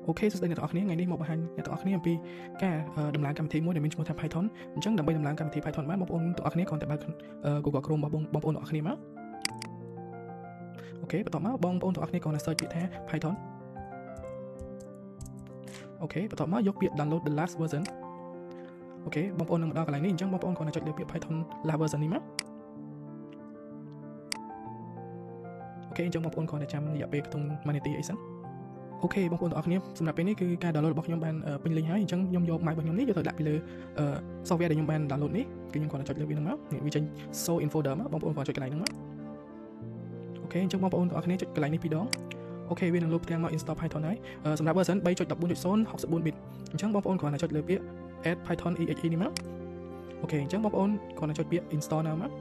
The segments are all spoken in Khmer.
អូខេសួស្តីអ្នកទាំងអស់គ្នាថ្ងៃនេះមកបង្ហាញអ្នកទាំងអស់គ្នាអំពីការដំឡើងកម្មវិធីមួយដែលមានឈ្មោះថា Python អញ្ចឹងដើម្បីដំឡើងកម្មវិធី Python បានបងប្អូនទាំងអស់គ្នាគ្រាន់តែបើក Google Chrome របស់បងប្អូនទាំងអស់គ្នាមកអូខេបន្ទាប់មកបងប្អូនទាំងអស់គ្នាគ្រាន់តែ search ពាក្យថា Python អូខេបន្ទាប់មកយកពាក្យ download the last version អូខេបងប្អូននឹងមកដល់កន្លែងនេះអញ្ចឹងបងប្អូនគ្រាន់តែចុចលើពាក្យ Python last version នេះមកអូខេអញ្ចឹងបងប្អូនគ្រាន់តែចាំរយៈពេលខ្ទង់1នាទីអីសិនអូខេបងប្អូនទាំងអស់គ្នាសម្រាប់ពេលនេះគឺការ download របស់ខ្ញុំបានពេញលេញហើយអញ្ចឹងខ្ញុំយក mic របស់ខ្ញុំនេះយកទៅដាក់ពីលើ software ដែលខ្ញុំបាន download នេះគឺខ្ញុំគ្រាន់តែចុចលើវានឹងមកនេះវាចេញ show in folder មកបងប្អូនគ្រាន់តែចុចកន្លែងហ្នឹងមកអូខេអញ្ចឹងបងប្អូនទាំងអស់គ្នាចុចកន្លែងនេះពីរដងអូខេវានឹងលោកទាំងមក install Python ហើយសម្រាប់ version 3.14.0 64 bit អញ្ចឹងបងប្អូនគ្រាន់តែចុចលើពាក្យ add python exe នេះមកអូខេអញ្ចឹងបងប្អូនគ្រាន់តែចុចពាក្យ install now មក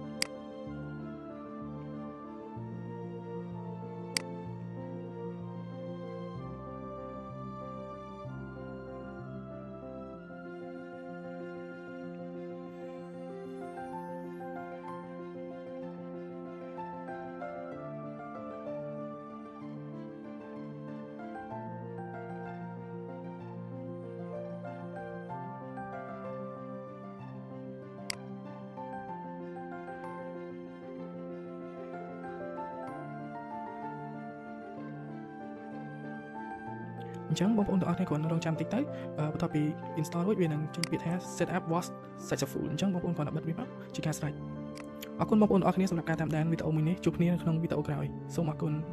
អញ្ចឹងបងប្អូនទាំងអស់គ្នាគ្រាន់តែរងចាំតិចទៅបន្ទាប់ពី install រួចវានឹងចេញពាក្យថា setup was successful អញ្ចឹងបងប្អូនគ្រាន់តែបិទវាមកជាការស្រេចអរគុណបងប្អូនទាំងអស់គ្នាសម្រាប់ការតាមដានវីដេអូមួយនេះជួបគ្នានៅក្នុងវីដេអូក្រោយសូមអរគុណ